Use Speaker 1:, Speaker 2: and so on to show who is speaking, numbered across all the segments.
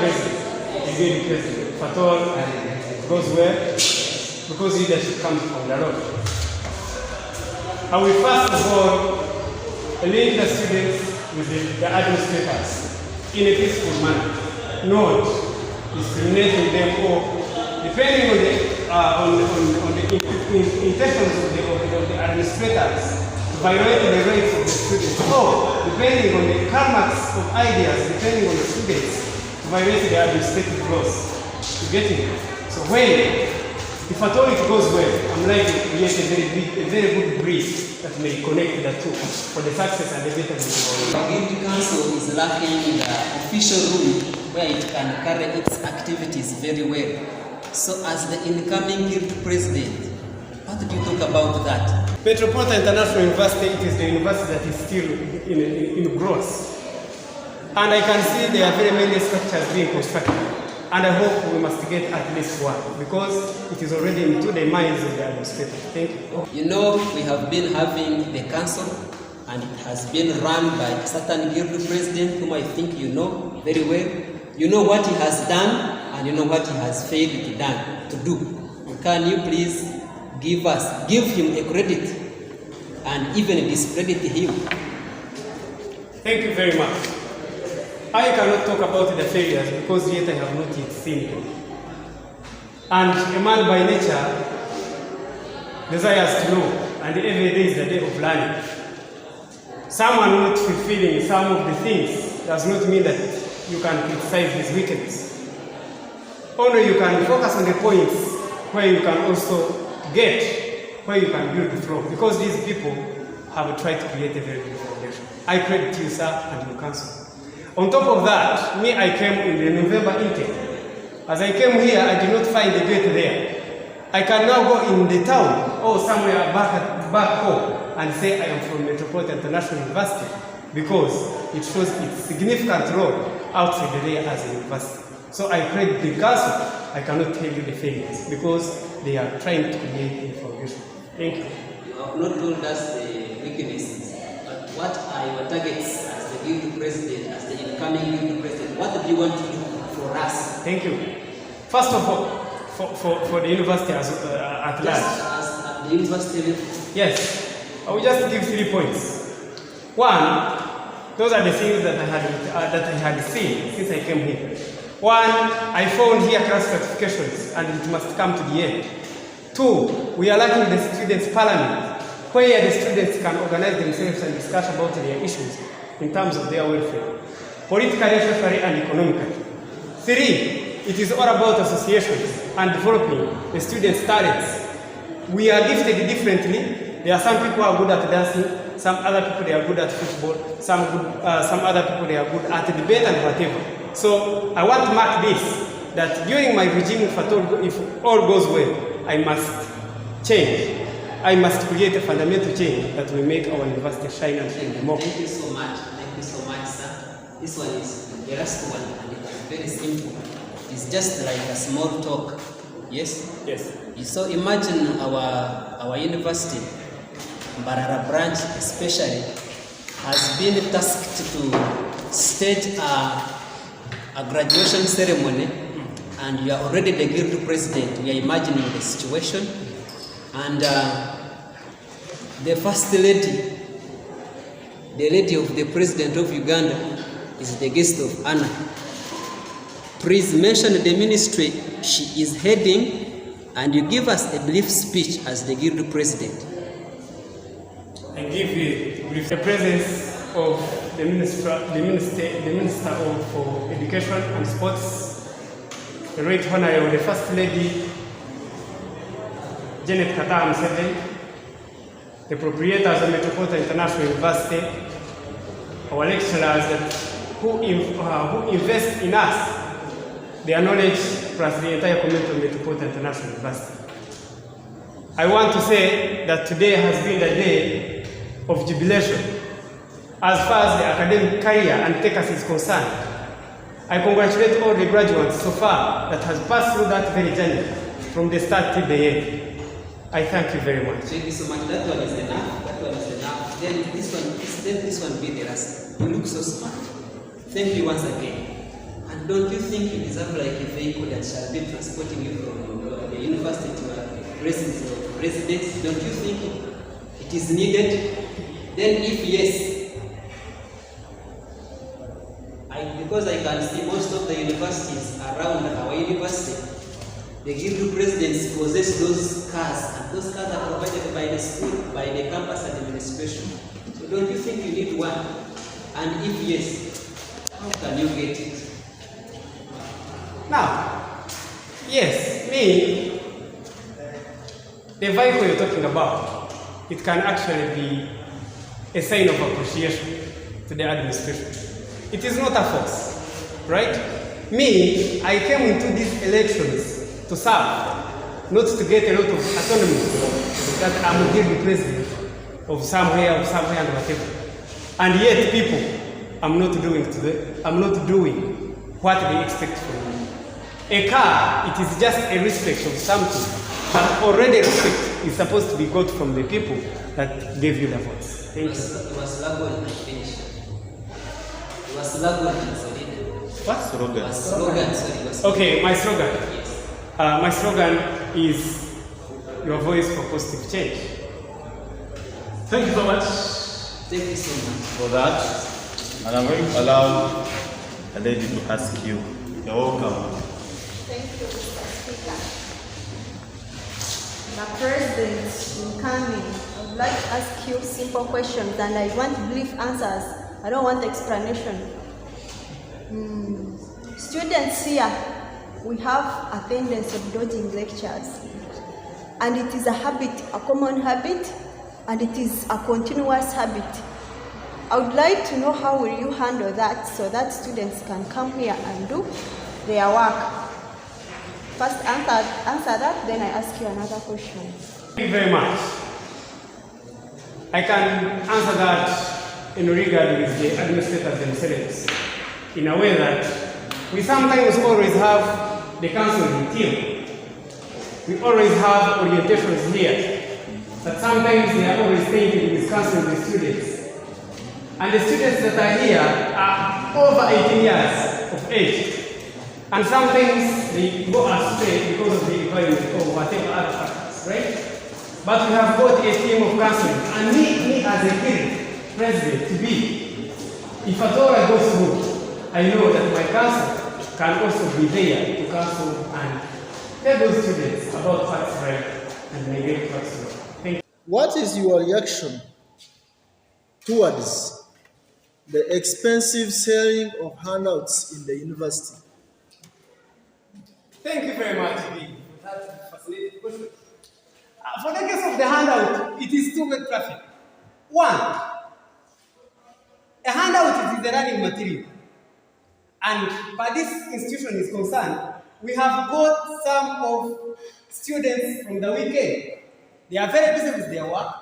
Speaker 1: president, a good president. If at all it goes well, because leadership comes from the Lord. I will first of all link the students with the administrators in a peaceful manner, not discriminating them or depending on the intentions of the administrators to violate the rights of the students, or depending on the karmas of ideas, depending on the students to violate the administrative laws. You get it? So if at all it goes well, I'm likely to create a very good bridge that may connect the two for the success and the betterment of our
Speaker 2: life. The Guild Council is lacking the official room where it can carry its activities very well. So as the incoming Guild President, what do you talk about that?
Speaker 1: Metropolitan International University, it is the university that is still in growth. And I can see there are very many structures being constructed. And I hope we must get at least one, because it is already into the minds of the administrators. Thank you.
Speaker 2: You know, we have been having the council, and it has been run by a certain Guild President whom I think you know very well. You know what he has done, and you know what he has failed to do. Can you please give him a credit and even discredit him?
Speaker 1: Thank you very much. I cannot talk about the failures because yet I have not yet seen them. And a man by nature desires to know, and every day is the day of learning. Someone not fulfilling some of the things does not mean that you can criticize his wickedness. Only you can focus on the points where you can also where you can build from, because these people have tried to create a very good foundation. I credit you, sir, and your council. On top of that, I came in the November intake. As I came here, I did not find the gate there. I can now go in the town or somewhere back home and say I am from Metropolitan International University, because it shows its significant role outside there as a university. So I credit the council. I cannot tell you the failures because they are trying to create a foundation. Thank you.
Speaker 2: You have not told us the weaknesses, but what are your targets as the Guild President, as the incoming Guild President? What do you want to do for us?
Speaker 1: Thank you. First of all, for the university at large.
Speaker 2: At the university?
Speaker 1: Yes. I will just give 3 points. One, those are the things that I had seen since I came here. One, I found here class certifications, and it must come to the end. Two, we are lacking the students' parliament, where the students can organize themselves and discuss about their issues in terms of their welfare, politically, socially, and economically. Three, it is all about associations and developing the students' talents. We are gifted differently. There are some people who are good at dancing, some other people they are good at football, some other people they are good at debate and whatever. So I want to mark this, that during my regime, if all goes well, I must change. I must create a fundamental change that will make our university shine and shine more.
Speaker 2: Thank you so much. Thank you so much, sir. This one is the last one, and it is very simple. It's just like a small talk. Yes?
Speaker 1: Yes.
Speaker 2: So imagine our university, Miu-Mbarara branch especially, has been tasked to stage a graduation ceremony, and you are already the Guild President. We are imagining the situation, and the first lady, the lady of the President of Uganda, is the guest of honor. Please mention the ministry she is heading, and you give us a brief speech as the Guild President.
Speaker 1: I give you the presence of the Minister of Education and Sports, the Right Honorable the First Lady, Janet Kata Museveni, the proprietors of Metropolitan International University, our lecturers who invest in us their knowledge plus the entire community of Metropolitan International University. I want to say that today has been a day of jubilation as far as the academic career and takers is concerned. I congratulate all the graduates so far that has passed through that very journey from the start till the end. I thank you very much.
Speaker 2: Thank you so much. That one is enough. That one is enough. Then this one be the last. You look so smart. Thank you once again. And don't you think you deserve like a vehicle that shall be transporting you from the university to a residence? Don't you think it is needed? Then if yes, because I can see most of the universities around our university, the guild presidents possess those cars, and those cars are provided by the school, by the campus administration. So don't you think you need one? And if yes, how can you get it?
Speaker 1: Now, yes, the vehicle you're talking about, it can actually be a sign of appreciation to the administration. It is not a force, right? I came into these elections to serve, not to get a lot of autonomy that I'm a guild president of somewhere, and whatever. And yet people, I'm not doing what they expect from me. A car, it is just a respect of something, but already respect is supposed to be got from the people that gave you the votes. Thank you.
Speaker 2: It was slogan and finish. It was slogan and sorry.
Speaker 1: What? Slogan.
Speaker 2: It was slogan, sorry.
Speaker 1: Okay, my slogan.
Speaker 2: Yes.
Speaker 1: My slogan is your voice for positive change.
Speaker 3: Thank you so much
Speaker 2: Thank you so much
Speaker 3: for that. And I'm going to allow a lady to ask you. You're welcome.
Speaker 4: Thank you, Mr. Speaker. The President, in coming, I would like to ask you simple questions and I want brief answers. I don't want explanation. Students here, we have a tendency of dodging lectures. And it is a habit, a common habit, and it is a continuous habit. I would like to know how will you handle that so that students can come here and do their work. First answer that, then I ask you another question.
Speaker 1: Thank you very much. I can answer that in regard with the administrators themselves in a way that we sometimes always have the counseling team. We always have orientations here, but sometimes they are always taking this counseling with students. And the students that are here are over 18 years of age. And sometimes they go astray because of the environment or whatever other factors, right? But we have got a team of counseling. And me as a guild president to be, if at all I go through, I know that my counsel can also be there to counsel and tell those students about what's right and negate what's wrong. Thank you.
Speaker 5: What is your reaction towards the expensive selling of handouts in the university?
Speaker 1: Thank you very much, Lee, for that fascinating question. For the case of the handout, it is two-way traffic. One, a handout is the running material. And by this institution is concerned, we have got some of students from the weekend. They are very busy with their work.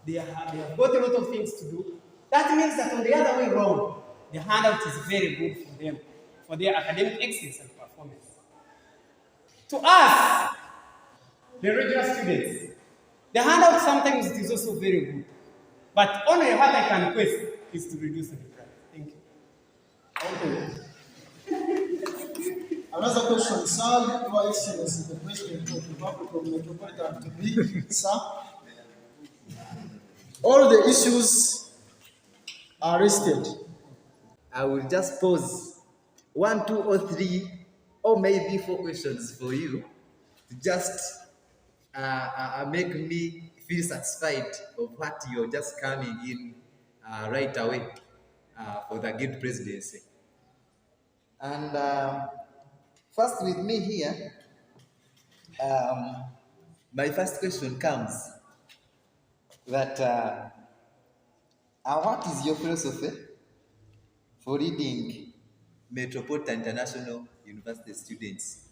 Speaker 1: They have got a lot of things to do. That means that on the other way around, the handout is very good for them, for their academic excellence and performance. To us, the regular students, the handout sometimes is also very good. But only what I can request is to reduce the price. Thank you.
Speaker 5: Okay. Another question, sir. Your Excellency, the President of the Republic of Metropolitan to be, sir. All the issues are listed.
Speaker 6: I will just pose 1, 2, or 3, or maybe 4 questions for you to just make me feel satisfied of what you're just coming in right away for the guild presidency. And first with me here, my first question comes that what is your philosophy for leading Metropolitan International University students?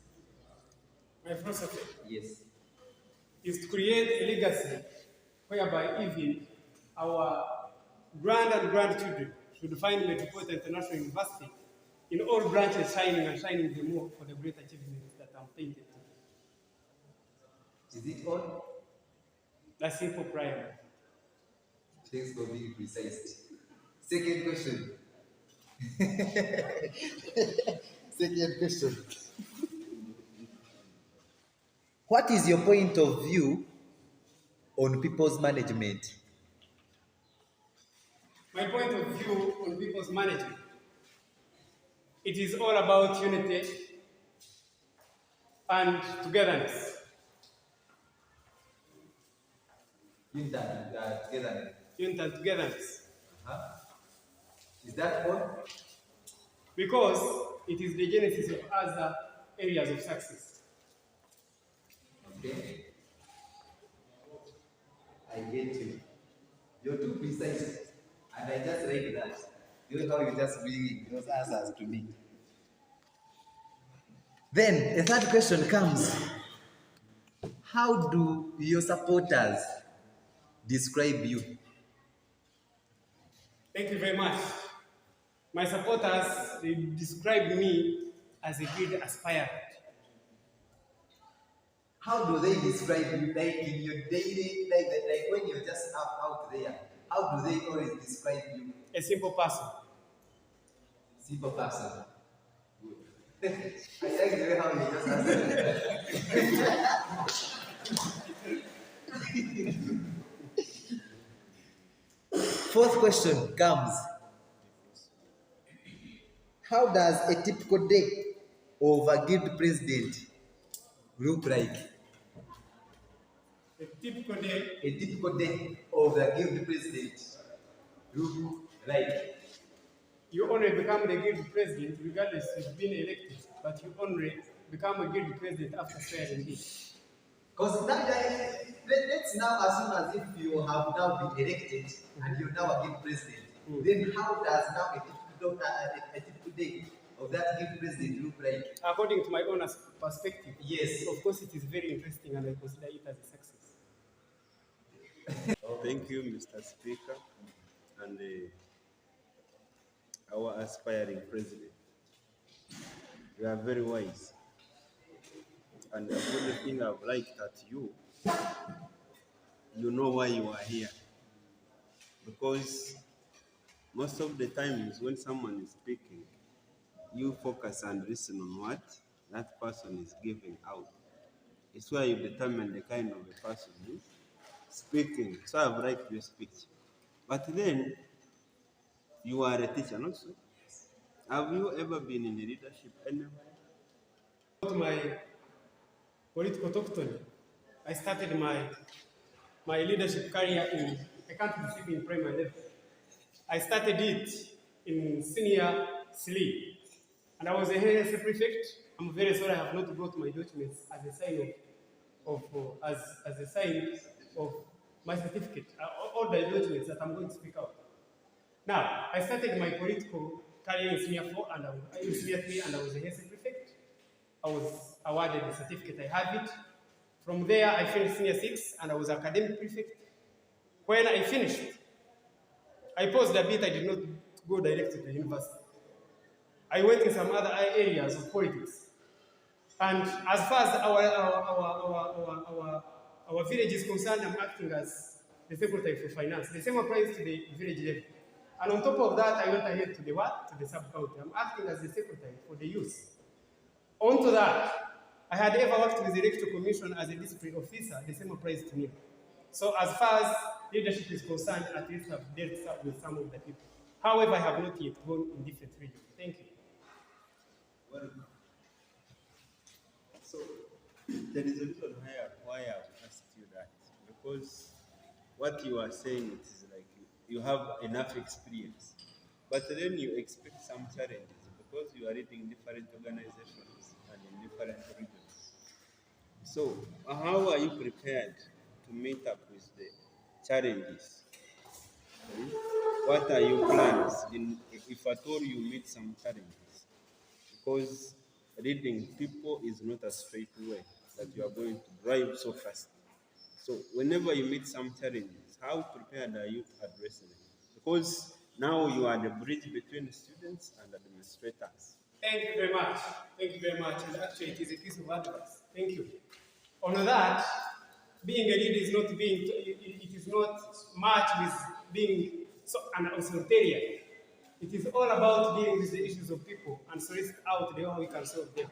Speaker 1: My philosophy
Speaker 6: Yes.
Speaker 1: is to create a legacy whereby even our grand and grandchildren should find Metropolitan International University in all branches shining and shining the more for the great achievements that I'm painted to.
Speaker 6: Is it all?
Speaker 1: That's simple prayer.
Speaker 6: Thanks for being precise. Second question. Second question. What is your point of view on people's management?
Speaker 1: My point of view on people's management, it is all about unity and togetherness.
Speaker 6: Together.
Speaker 1: Unity and togetherness.
Speaker 6: Is that all?
Speaker 1: Because it is the genesis of other areas of success.
Speaker 6: Okay. I get you. You're too precise. And I just read that. You know how you just bring those answers to me. Then a third question comes. How do your supporters describe you?
Speaker 1: Thank you very much. My supporters, they describe me as a good aspirant.
Speaker 6: How do they describe you, like in your daily, like when you're just out there? How do they always describe you?
Speaker 1: A simple person.
Speaker 6: Simple person. Good. I like the way how you just answered. Fourth question comes. How does a typical day of a guild president look like?
Speaker 1: A typical day.
Speaker 6: A typical day of the guild president look like?
Speaker 1: You only become the guild president regardless of being elected, but you only become a guild president after swearing in.
Speaker 6: Because that guy, let's now assume as if you have now been elected and you're now a guild president. Then how does now a typical day of that guild president look like?
Speaker 1: According to my own perspective,
Speaker 6: Yes.
Speaker 1: of course it is very interesting and I consider it as a success.
Speaker 3: Thank you, Mr. Speaker, and our aspiring president. You are very wise. And the only thing I've liked at you, you know why you are here. Because most of the times when someone is speaking, you focus and listen on what that person is giving out. It's where you determine the kind of a person who is speaking. So I've liked your speech. But then, you are a teacher, not so? Have you ever been in a leadership anywhere?
Speaker 1: About my political doctrine, I started my leadership career in, I can't be speaking in primary level. I started it in senior 3, and I was a HSA prefect. I'm very sorry I have not brought my documents as a sign as a sign of my certificate, all the documents that I'm going to speak out. Now, I started my political career in senior 4 and in senior 3, and I was a HSA prefect. I was awarded the certificate, I have it. From there, I finished senior 6, and I was academic prefect. When I finished, I paused a bit, I did not go directly to the university. I went in some other areas of politics. And as far as our village is concerned, I'm acting as the Secretary for Finance. The same applies to the village level. And on top of that, I went ahead to the what? To the sub-county. I'm acting as the Secretary for the youth. On to that, I had ever worked with the Electoral Commission as a discipline officer, the same applies to me. So as far as leadership is concerned, at least I've dealt with some of the people. However, I have not yet gone in different regions. Thank you.
Speaker 3: Well, so there is a reason why I've asked you that. Because what you are saying is like you have enough experience. But then you expect some challenges because you are leading different organizations and in different regions. So how are you prepared to meet up with the challenges? What are your plans if at all you meet some challenges? Because leading people is not a straight way that you are going to drive so fast. So whenever you meet some challenges, how prepared are you to address them? Because now you are the bridge between students and administrators.
Speaker 1: Thank you very much. Thank you very much. And actually, it is a piece of advice. Thank you. On that, being a leader is not it is not much with being an authoritarian. It is all about dealing with the issues of people and solicit out the way we can solve them.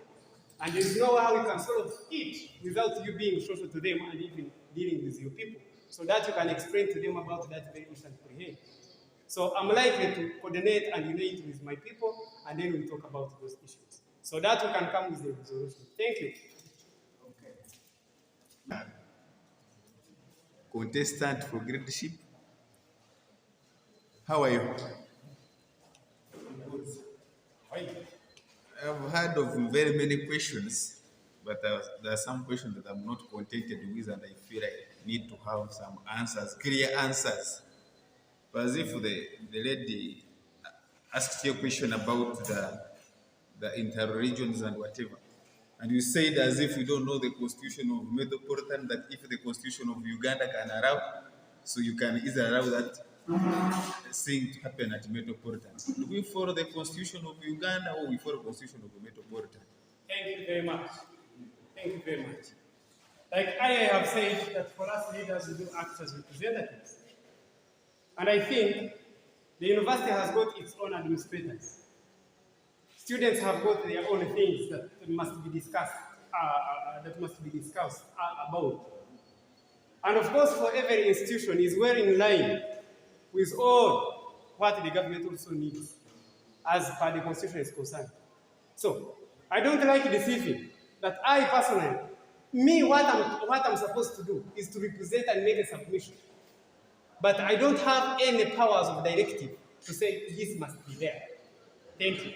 Speaker 1: And there is no way we can solve it without you being social to them and even dealing with your people, so that you can explain to them about that very issue and comprehend. So I'm likely to coordinate and unite with my people, and then we'll talk about those issues, so that we can come with a resolution. Thank you.
Speaker 3: Contestant for leadership. How are you? I've heard of very many questions, but there are some questions that I'm not contented with, and I feel I need to have some answers, clear answers. But as if the lady asked you a question about the inter-regions and whatever, and you said as if you don't know the constitution of Metropolitan, that if the constitution of Uganda can allow, so you can either allow that thing to happen at Metropolitan. Do we follow the constitution of Uganda or we follow the constitution of Metropolitan?
Speaker 1: Thank you very much. Thank you very much. Like I have said, that for us leaders, we do act as representatives. And I think the university has got its own administrators. Students have got their own things that must be discussed, about. And of course, for every institution is well in line with all what the government also needs, as per the constitution is concerned. So I don't like deceiving that I personally, what I'm supposed to do is to represent and make a submission. But I don't have any powers of directive to say this must be there. Thank you.